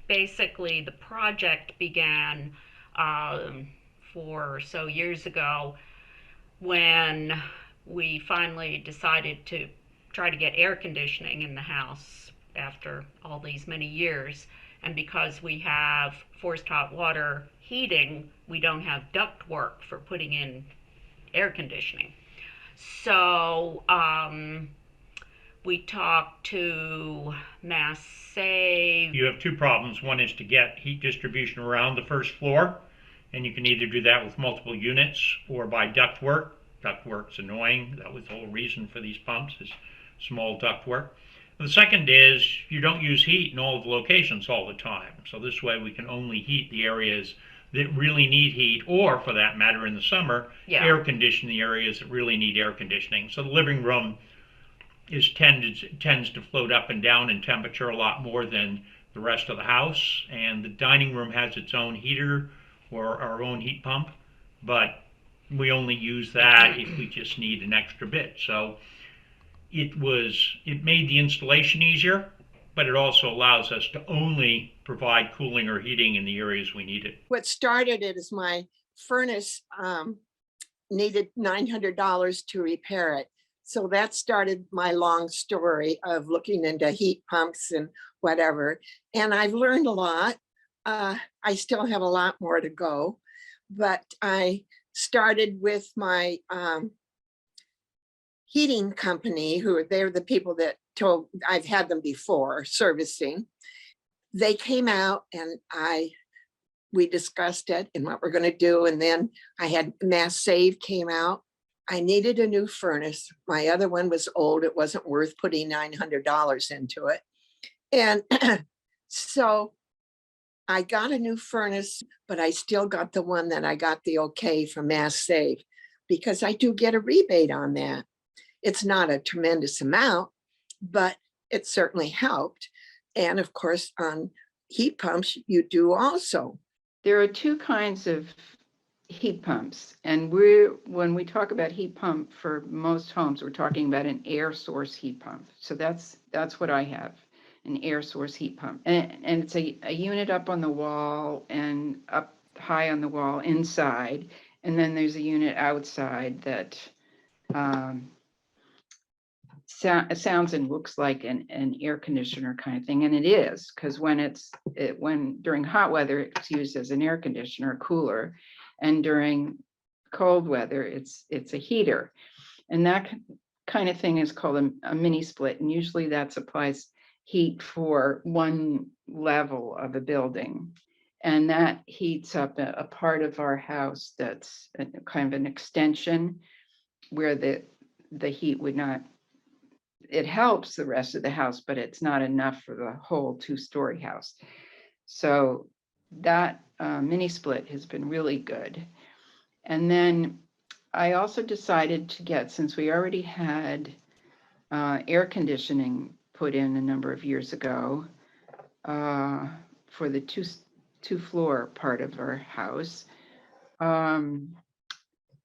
basically the project began 4 or so years ago when we finally decided to try to get air conditioning in the house after all these many years. And because we have forced hot water heating, we don't have duct work for putting in air conditioning. So we talked to Mass Save. You have two problems. One is to get heat distribution around the first floor, and you can either do that with multiple units or by ductwork. Ductwork's annoying. That was the whole reason for these pumps, is small ductwork. The second is you don't use heat in all of the locations all the time. So this way we can only heat the areas that really need heat, or for that matter in the summer, air condition the areas that really need air conditioning. So the living room tends to float up and down in temperature a lot more than the rest of the house, and the dining room has its own heater or our own heat pump, but we only use that if we just need an extra bit. So it made the installation easier, but it also allows us to only provide cooling or heating in the areas we need it. What started it is my furnace needed $900 to repair it. So that started my long story of looking into heat pumps and whatever. And I've learned a lot. I still have a lot more to go, but I started with my heating company, they're the people that I've had them before servicing. They came out and we discussed it and what we're going to do. And then I had Mass Save came out. I needed a new furnace. My other one was old. It wasn't worth putting $900 into it. And so I got a new furnace, but I still got the one that I got the okay from Mass Save, because I do get a rebate on that. It's not a tremendous amount, but it certainly helped. And of course, on heat pumps, you do also. There are two kinds of heat pumps. And when we talk about heat pump for most homes, we're talking about an air source heat pump. So that's what I have, an air source heat pump. And it's a unit up on the wall and up high on the wall inside. And then there's a unit outside that sounds and looks like an air conditioner kind of thing. And it is, because when during hot weather, it's used as an air conditioner, a cooler. And during cold weather, it's a heater. And that kind of thing is called a mini split. And usually that supplies heat for one level of a building. And that heats up a part of our house that's kind of an extension where the heat would not, it helps the rest of the house, but it's not enough for the whole 2-story house. So that mini split has been really good. And then I also decided to get, since we already had air conditioning put in a number of years ago for the two-floor part of our house,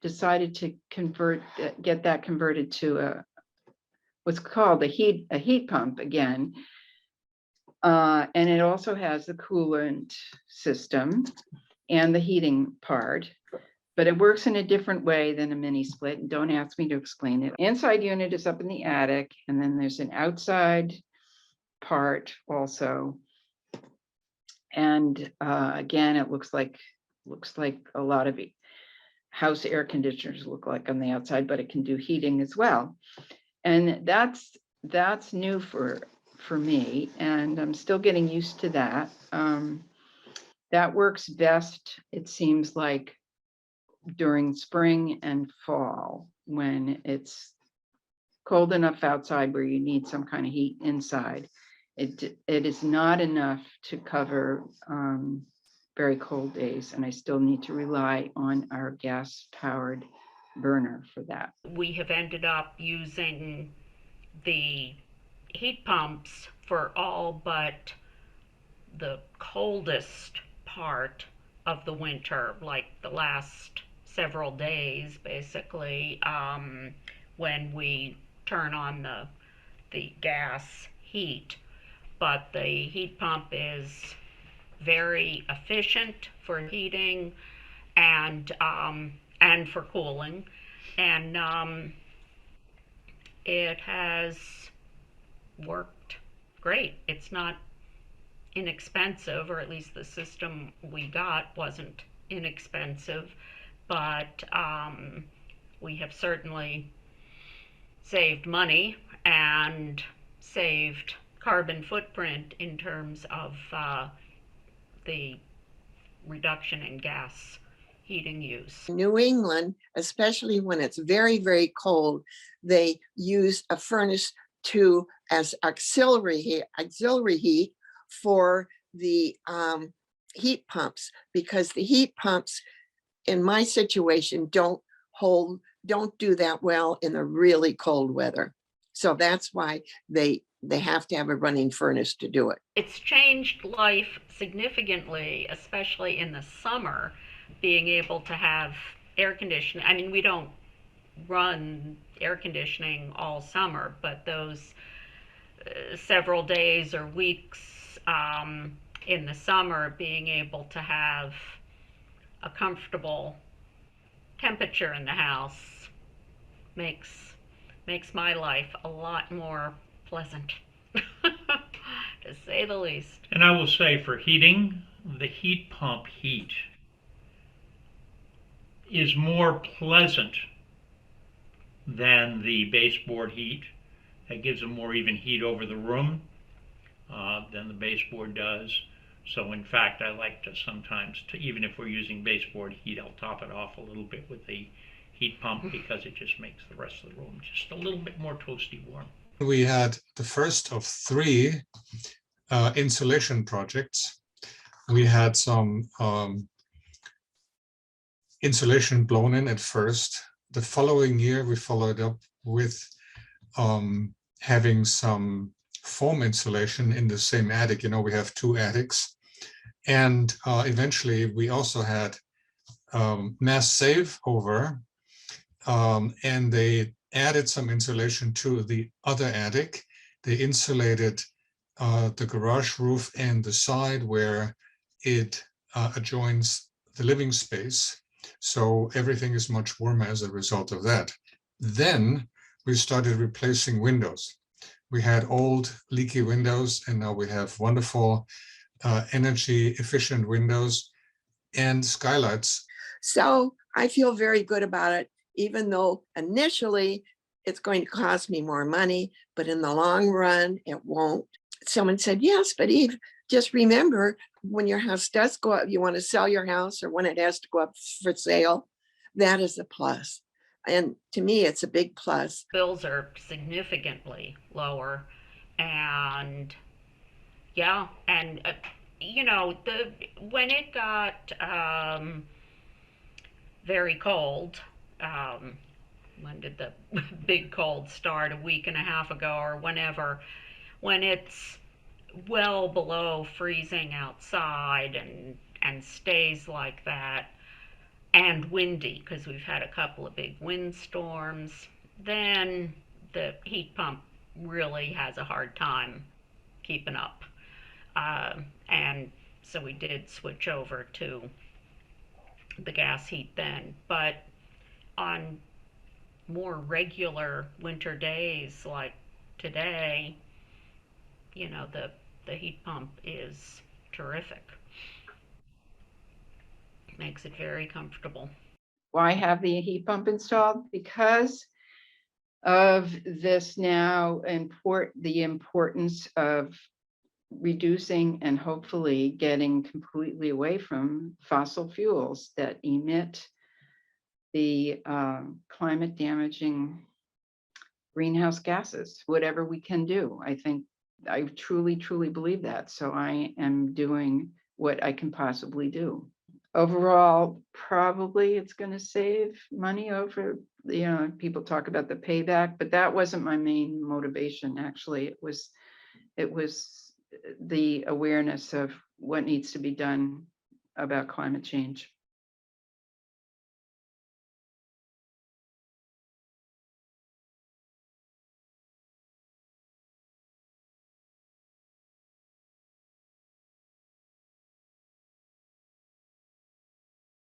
decided to get that converted to what's called a heat pump again. And it also has the coolant system and the heating part, but it works in a different way than a mini split. And don't ask me to explain it. Inside unit is up in the attic, and then there's an outside part also. And again, it looks like a lot of house air conditioners look like on the outside, but it can do heating as well. And that's new for me, and I'm still getting used to that. That works best, it seems like, during spring and fall, when it's cold enough outside where you need some kind of heat inside. It is not enough to cover very cold days, and I still need to rely on our gas-powered burner for that. We have ended up using the heat pumps for all but the coldest part of the winter, like the last several days, basically, when we turn on the gas heat. But the heat pump is very efficient for heating and for cooling, and it has worked great. It's not inexpensive, or at least the system we got wasn't inexpensive, but we have certainly saved money and saved carbon footprint in terms of the reduction in gas heating use. New England, especially when it's very, very cold, they use a furnace as auxiliary heat for the heat pumps, because the heat pumps in my situation don't do that well in the really cold weather. So that's why they have to have a running furnace to do it. It's changed life significantly, especially in the summer, being able to have air conditioning. I mean, we don't run air conditioning all summer, but those several days or weeks in the summer, being able to have a comfortable temperature in the house makes my life a lot more pleasant, to say the least. And I will say, for heating, the heat pump heat is more pleasant than the baseboard heat. It gives a more even heat over the room than the baseboard does. So in fact, I like to sometimes, even if we're using baseboard heat, I'll top it off a little bit with the heat pump, because it just makes the rest of the room just a little bit more toasty warm. We had the first of 3 insulation projects. We had some insulation blown in at first. The following year, we followed up with having some foam insulation in the same attic. You know, we have 2 attics. And eventually, we also had mass save over, and they added some insulation to the other attic. They insulated the garage roof and the side where it adjoins the living space. So everything is much warmer as a result of that. Then we started replacing windows. We had old leaky windows, and now we have wonderful energy efficient windows and skylights. So I feel very good about it, even though initially it's going to cost me more money, but in the long run, it won't. Someone said, yes, but Eve, just remember, when your house does go up, you want to sell your house, or when it has to go up for sale, that is a plus. And to me, it's a big plus. Bills are significantly lower, and yeah, and you know, when it got very cold, when did the big cold start? A week and a half ago or whenever, when it's well below freezing outside and stays like that, and windy, because we've had a couple of big windstorms, then the heat pump really has a hard time keeping up. And so we did switch over to the gas heat then. But on more regular winter days like today, you know, the heat pump is terrific. Makes it very comfortable. Why have the heat pump installed? Because of this now the importance of reducing and hopefully getting completely away from fossil fuels that emit the climate damaging greenhouse gases, whatever we can do. I truly believe that. So I am doing what I can possibly do. Overall, probably it's going to save money over, you know, people talk about the payback, but that wasn't my main motivation. Actually, it was the awareness of what needs to be done about climate change.